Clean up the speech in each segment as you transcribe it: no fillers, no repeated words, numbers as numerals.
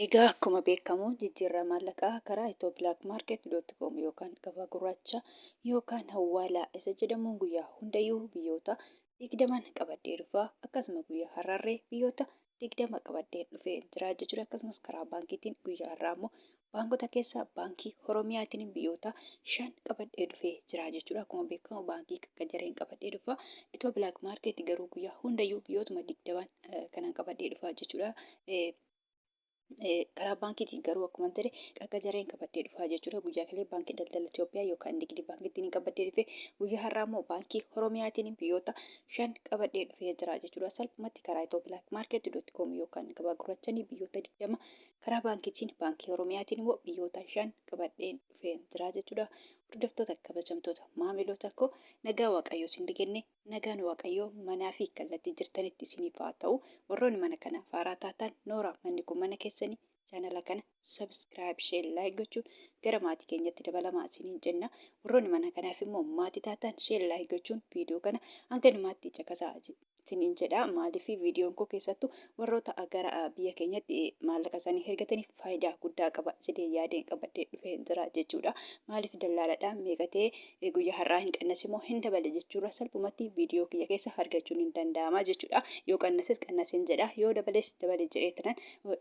Egaa akkuma beekamu jijjiirraa maallaqaa karaa itoopilaakimaarkeet.com yookaan gabaa gurraacha yookaan hawwaalaa isa jedhamuun guyyaa hundayyuu biyyoota 20 qabadhee dhufa. Akkasuma guyyaa har'aarree biyyoota 20 qabadhee dhufee jira jechuudha. Akkasumas karaa baankiitiin guyyaa har'aa immoo baankota keessaa baankii Oromiyaatiin biyyoota 5 qabadhee dhufee jira jechuudha. Akkuma beekamu baankii Qaqqajareen qabadhee dhufa. Itoopilaakimaarkeet garuu guyyaa hundayyuu biyyootuma 20 kanaan qabadhee dhufa jechuudha. Karaa baankiitiin garuu akkuma jedhe Qaqqajareen qabadhee dhufaa jechuudha. Guyyaa kalee baankii daldala Itoophiyaa yookaan Nigdi baankiitiin qabadhee dhufe. Guyyaa har'aa immoo baankii Oromiyaatiin biyyoota 5 qabadhee dhufee jira jechuudha. Salphumatti karaa itoopilaakimaarkeet.com yookaan gabaa gurraachanii biyyoota 20 karaa baankiitiin baankii Oromiyaatiin immoo biyyoota 5 qabadhee dhufee jira jechuudha. Hordoftoota kabajamtoota maamiloota koo nagaa waaqayyoo isin dhigenne nagaan waaqayyoo manaa fi kallattii jirtanitti isiniif haa ta'u. Warroonni mana kana faaraa taatan noora manni kun mana keessanii chaanala kana sabskiraayib sheer laayik gochuun gara maatii keenyatti dabalamaa isiniin jenna. Warroonni mana kanaaf immoo maatii taatan sheer laayik gochuun viidiyoo kana hanga dhumaatti caqasaa isiniin jedha. Maaliif viidiyoon koo keessattuu warroota gara biyya keenyatti maallaqa isaanii ergataniif faayidaa guddaa qaba jedhee yaadeen qabadhee dhufee jira jechuudha. Maaliif dallaaladhaan meeqatee guyyaa har'aa hin qannasimoo hin dabale jechuudha. Salphumatti viidiyoo kiyya keessa argachuun hin danda'ama jechuudha. Yoo qannases qannasin jedha, yoo dabales dabale jedhee tanan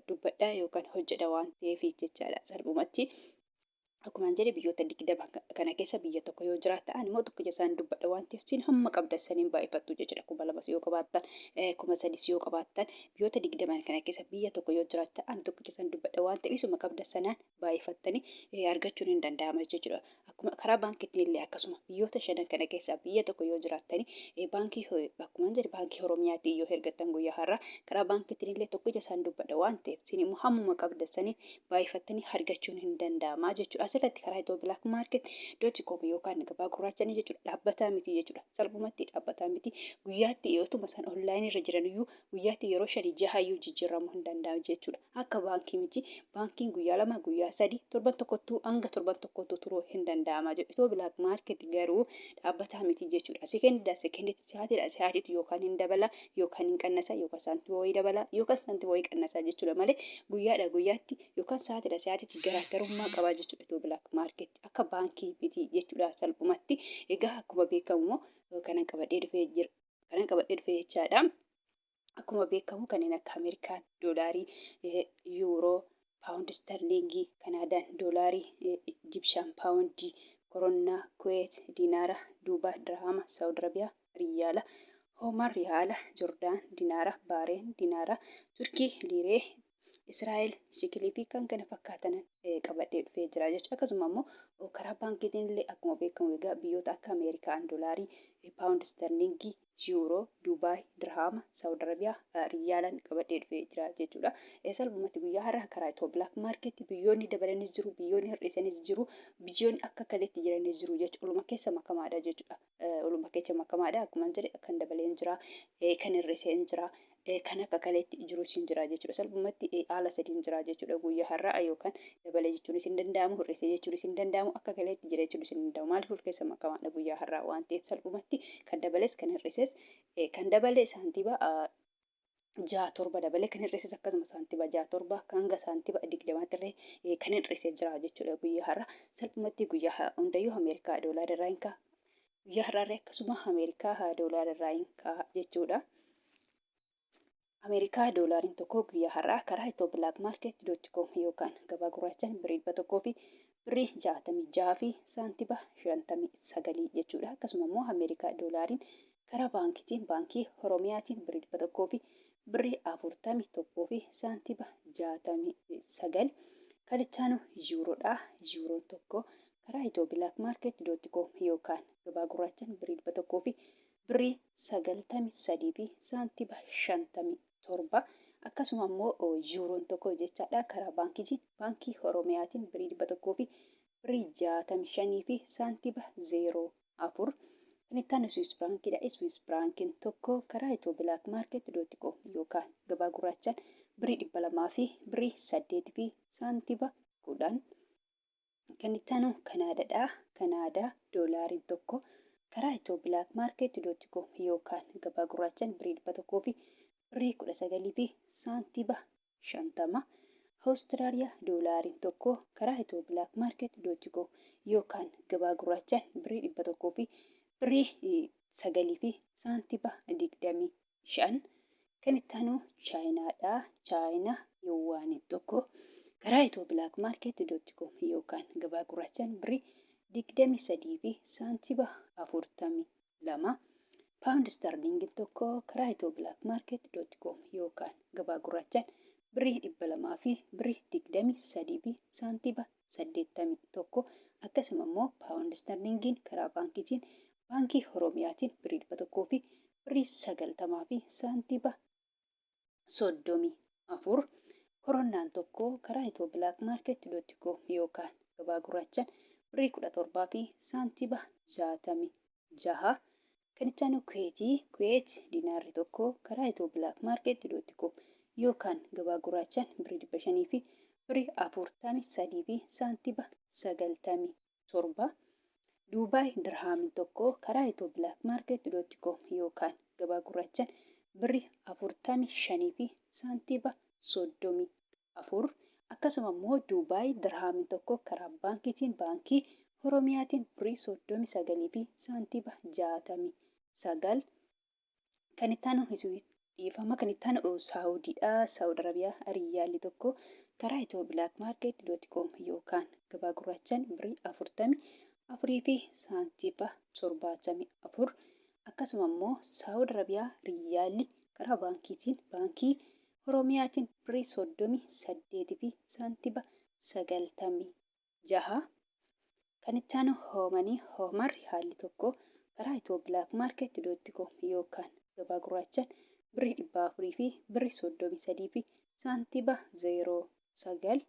dubbadha yookaan hojjedha waan ta'eef jechaadha. Salphumatti akkuma jedhe biyyoota 20 kana keessa biyya tokko yoo jiraatan immoo tokko isaan dubbadha waan ta'eef siin hamma qabdan saniin baay'ifattu jechuudha. 2,000 yoo qabaattan 3,000 yoo qabaattan biyyoota 20 kana keessa biyya tokko yoo jiraatan tokko isaan dubbadha waan ta'eef isuma qabdan sanaan baay'ifattanii argachuun hin danda'ama jechuudha. Akkuma karaa baankiitiin illee akkasuma biyyoota 5 kana keessa biyya tokko yoo jiraatanii baankii akkuma jedhe baankii Oromiyaatiin yoo ergattan guyyaa har'aa karaa baankiitiin illee tokko isaan dubbadha waan ta'eef siin immoo hammuma qabdan saniin baay'ifattanii argachuun hin danda'ama jechuudha. Asirratti karaa itoopilaakimaarkeet.com yookaan gabaa gurraachanii jechuudha. Dhaabbataa miti jechuudha. Salphumatti dhaabbataa miti. Guyyaatti yootuma san onlaayinii irra jiran iyyuu guyyaatti yeroo 5-6 iyyuu jijjiiramuu hin danda'amu jechuudha. Akka baankii miti baankiin guyyaa 2 guyyaa 3 torban tokkottuu hanga torban tokkottuu turuu hin danda'ama jechuudha. Itoopilaakimaarkeet garuu dhaabbataa miti jechuudha. Sekenditti sa'aatiitti yookaan hin dabala yookaan hin qannasa yookaan saantii wayii dabala yookaan saantii wayii qannasa jechuudha malee guyyaadha guyyaatti yookaan sa'aatiitti garaagarummaa qaba jechuudha. Itoopilaakimaarkeet akka baankii miti jechuudha. Salphumatti egaa akkuma beekamu kanan qabadhee dhufee jechaadha. Akkuma beekamu kanneen akka Ameerikaan doolaarii, yuuroo, paawundi sterlingii, Kanaadaan doolaarii, Ijipshaan paawundii, koronnaa, Kuweet, diinaara, Duubaa, dirhama, Saawud Arabiyaa, Riyaala, Hoomar Riyaala, Joordaan, diinaara, Baareen, diinaara, Turkii, Liiree, Israa'el, Shikilii fi kan kana fakkaatan qabadhee dhufee jira jechuudha. Akkasuma immoo karaa baankiitiin illee akkuma beekamu egaa biyyoota akka Ameerikaan doolaarii, paawundi sterlingii, yuuroo, Duubaay, dirhama, Saawud Arabiyaa, Riyaalaan qabadhee dhufee jira jechuudha. Salphumatti guyyaa har'aa karaa itoopilaakimaarkeetti biyyoonni dabalanis jiru, biyyoonni hir'isanis jiru, biyyoonni akka kaleetti jiranis jiru jechuudha. Oluma keessa makamaadha jechuudha. Oluma keessa makamaadha akkuma jedhe kan dabaleen jira, kan hir'iseen jira. Kan akka kaleetti jirus hin jira jechuudha. Salphumatti haala sadiin jira jechuudha. Guyyaa har'aa yookaan dabalee jechuunis hin danda'amu, hir'isee jechuunis hin danda'amu, akka kaleetti jira jechuunis hin danda'amu. Maaliif ol keessa makamaadha guyyaa har'aa waan ta'eef salphumatti kan dabalees kan hir'ises kan dabalee saantiba 6-7 dabalee kan hir'ises akkasuma saantiba 6-7 hanga saantiba 20 illee kan hir'isee jira jechuudha. Guyyaa har'aa salphumatti guyyaa hundayyuu Ameerikaa doolaara irraa hin ka'a. Guyyaa har'aa akkasuma Ameerikaa doolaara irraa hin ka'a jechuudha. Ameerikaa doolaariin tokko guyyaa har'aa karaa itoopilaakimaarkeet.com yookaan gabaa gurraachaan birrii 100 fi birrii 66 fi saantiba 59 jechuudha. Akkasuma immoo Ameerikaa doolaariin karaa baankiitiin baankii Oromiyaatiin birrii 100 fi birrii 41 fi saantiba 69 kan ittaanu yuuroodha. Yuuroon tokko karaa itoopilaakimaarkeet.com yookaan gabaa gurraachaan birrii 100 fi birrii 93 fi saantiba 57 akkasuma immoo yuuroon tokko jechaadha karaa baankiitiin baankii Oromiyaatiin birrii 100 fi birrii 65 fi saantiba 04 kan ittaanu Swiss Frankidha. Swiss Frankiin tokko karaa itoopilaakimaarkeet.com yookaan gabaa gurraachaan birrii 200 fi birrii 8 fi saantiba 10 kan ittaanu Kanaadaadha. Kanaadaa doolaariin tokko karaa itoopilaakimaarkeet.com yookaan gabaa gurraachaan birrii 100 fi birrii 19 fi saantiba 50 Awustiraaliyaa doolaariin tokko karaa itooblaakmaarket.com yookaan gabaa gurraachaan birrii 100 fi birrii 9 fi saantiba 25. Kan itti aanu chaayinaadha. Chaayinaa yuwaaniin tokko karaa itooblaakmaarket.com yookaan gabaa gurraachaan birrii 23 fi saantiba 42. Paawundi sterlingiin tokko karaa itooblaakmaarket.com yookaan gabaa gurraachaan birrii 200 fi birrii 23 fi saantiba 81. Akkasuma immoo paawundi sterlingiin karaa baankiitiin baankii Oromiyaatiin birrii 100 fi birrii 90 fi saantiba 34. Koronnaan tokko karaa itooblaakmaarket.com yookaan gabaa gurraachaan birrii 17 fi saantiba 66. Kan itti aanu Kuweet diinaarri tokko karaa itooblaakmaarket.com yookaan gabaa gurraachaan birrii 500 fi birrii 43 fi saantiba 97. Duubaay dirhaamiin tokko karaa itooblaakmaarket.com yookaan gabaa gurraachaan birrii 45 fi saantiba 34. Akkasuma immoo Duubaay dirhaamiin tokko karaa baankiitiin baankii Oromiyaatiin birrii 39 fi saantiba 69. Kan itti aanu kan itti aanu Saawudiidha. Saawud Arabiyaa riyaalli tokko karaa itooblaakmaarket.com yookaan gabaa gurraachaan birrii 44 fi saantiba 74. Akkasuma immoo Saawud Arabiyaa riyaalli karaa baankiitiin baankii Oromiyaatiin birrii 38 fi saantiba 96. Kan itti aanu Hoomar riyaalli tokko karaa itooblaakmaarket.com yookaan gabaa gurraachaan birrii 400 fi birrii 33 fi saantiba 09.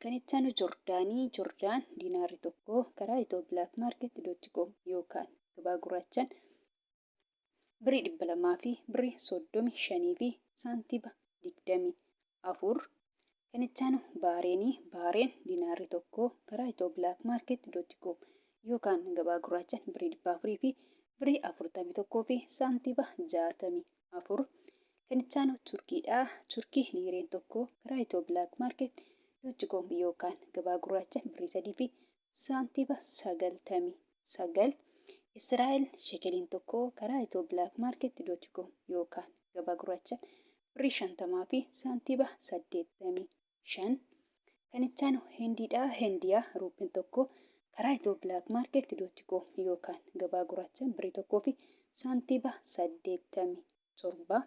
Kan itti aanu Joordaan diinaarri tokko karaa itooblaakmaarket.com yookaan gabaa gurraachaan birrii 200 fi birrii 35 fi saantiba 24. Kan itti aanu Baareen diinaarri tokko karaa itooblaakmaarket.com yookaan gabaa gurraachaan birrii 400 fi birrii 41 fi saantiba 64. Kan itti aanu Turkiidha. Turkii liireen tokko karaa itooblaakmaarket.com yookaan gabaa gurraachaan birrii 3 fi saantiba 99. Israa'el shekeliin tokko karaa itooblaakmaarket.com yookaan gabaa gurraachaan birrii 50 fi saantiba 85. Kan itti aanu Hindiidha. Hindiyaa ruupiin tokko karaa itooblaakmaarket.com yookaan gabaa gurraachaan birrii 1 fi saantiba 87.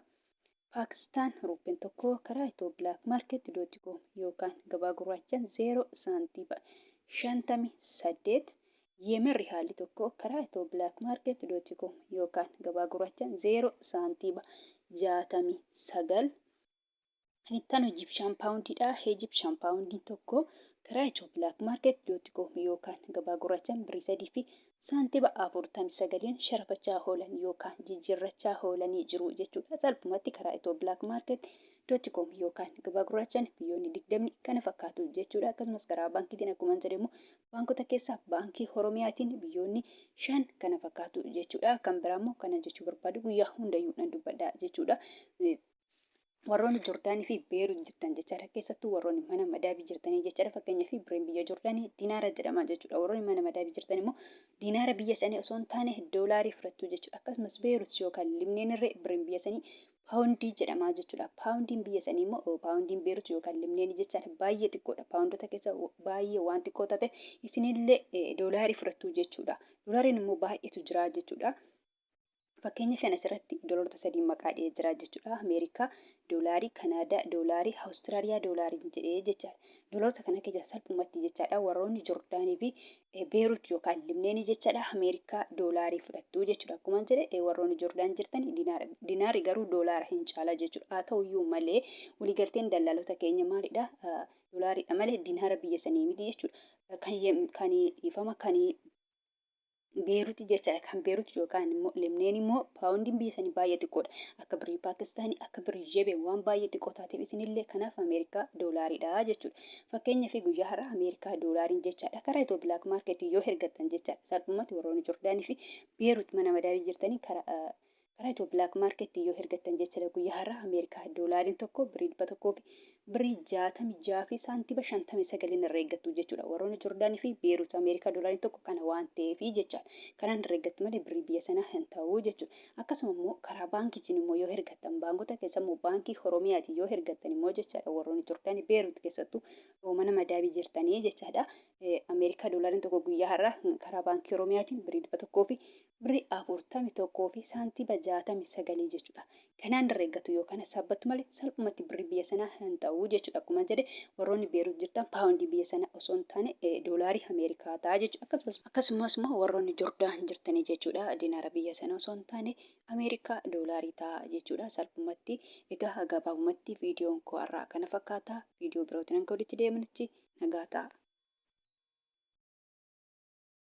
Paakistaan ruupiin tokko karaa itooblaakmaarket.com yookaan gabaa gurraachaan 0 saantiba 58. Yemen riyaalli tokko karaa itooblaakmaarket.com yookaan gabaa gurraachaan 0 saantiba 69. Kan itti aanu Ijipshaan paawundiidha. Ijipshaan paawundiin tokko karaa itooblaakmaarket.com yookaan gabaa gurraachaan birrii 3 fi saantiba 49 sharafachaa oolan yookaan jijjiirrachaa oolanii jiru jechuudha. Salphumatti karaa itooblaakmaarket.com yookaan gabaa gurraachaan biyyoonni 20 kana fakkaatu jechuudha. Akkasumas karaa baankiitiin akkuma jedhamu baankota keessaa baankii Oromiyaatiin biyyoonni 5 kana fakkaatu jechuudha. Kan biraa immoo kana jechuu barbaadu guyyaa hundayyuu nan dubbadha jechuudha. Warroonni Joordaanii fi Beerut jirtan jechaadha. Keessattuu warroonni mana madaabii jirtanii jechaadha. Fakkeenyaaf birriin biyya Joordaanii diinaara jedhama jechuudha. Warroonni mana madaabii jirtan immoo diinaara biyya sanii osoo hin taane doolaarii fudhattu jechuudha. Akkasumas Beerut yookaan Libneen irree birriin biyya sanii paawundii jedhama jechuudha. Paawundiin biyya sanii immoo paawundiin Beerut yookaan Libneen jechaadha. Baay'ee xiqqoodha. Paawundota keessa baay'ee waan xiqqoo taate isinillee doolaarii fudhattu jechuudha. Doolaariin immoo baay'eetu jira jechuudha. Fakkeenyaaf asirratti doolaroota 3 maqaa dhahee jira jechuudha. Ameerikaa doolaarii, Kanaadaa doolaarii, Awustiraaliyaa doolaarii jedhee jechaadha. Doolaroota kana keessa salphumatti jechaadha. Warroonni Joordaanii fi Beerut yookaan Libneen jechaadha. Ameerikaa doolaarii fudhattu jechuudha. Akkuma jedhe warroonni Joordaan jirtan diinaarri garuu doolaara hin caala jechuudha. Haa ta'uyyuu malee waliigalteen daldaltoota keenya maalidha? Doolaariidha malee diinaara biyya sanii miti jechuudha. Kan ifama kan Beerut jechaadha. Kan Beerut yookaan immoo Libneen immoo paawundiin biyya sanii baay'ee xiqqoodha. Akka birrii Paakistaanii, akka birrii Yemen waan baay'ee xiqqoo taateef isinillee kanaaf Ameerikaa doolaariidha jechuudha. Fakkeenyaaf guyyaa har'aa Ameerikaa doolaariin jechaadha. Karaa itooblaakmaarketii yoo ergattan jechaadha. Salphumatti warroonni Joordaanii fi Beerut mana madaabii jirtanii karaa itooblaakmaarketii yoo ergattan jechaadha. Guyyaa har'aa Ameerikaa doolaariin tokko birrii 100 fi birrii 66 fi saantiba 59 irraa eeggattu jechuudha. Warroonni Joordaanii fi Beerut Ameerikaa doolaariin tokko kana waan ta'eef jecha kanaan irraa eeggattu malee birrii biyya sanaa hin ta'u jechuudha. Akkasuma immoo karaa baankiitiin immoo yoo ergattan baankota keessa immoo baankii Oromiyaatiin yoo ergattan immoo jechaadha. Warroonni Joordaanii Beerut keessattuu mana madaabii jirtanii jechaadha. Ameerikaa doolaariin tokko guyyaa har'aa karaa baankii Oromiyaatiin birrii 100 fi birrii 41 fi saantiba 69 jechuudha. Kanaan irraa eeggatu yookaan saabbattu malee salphumatti birrii biyya sanaa hin ta'u jechuudha. Akkuma jedhe warroonni Beerut jirtan paawundii biyya sanaa osoo hin taane doolaarii Ameerikaa ta'a jechuudha. Akkasumas immoo warroonni Joordaan jirtanii jechuudha. Dinaara biyya sanaa osoo hin taane Ameerikaa doolaarii ta'a jechuudha. Salphumatti egaa gabaabumatti viidiyoon koo har'aa kana fakkaata. Viidiyoo birootiin hanga walitti deemnutti nagaa ta'a.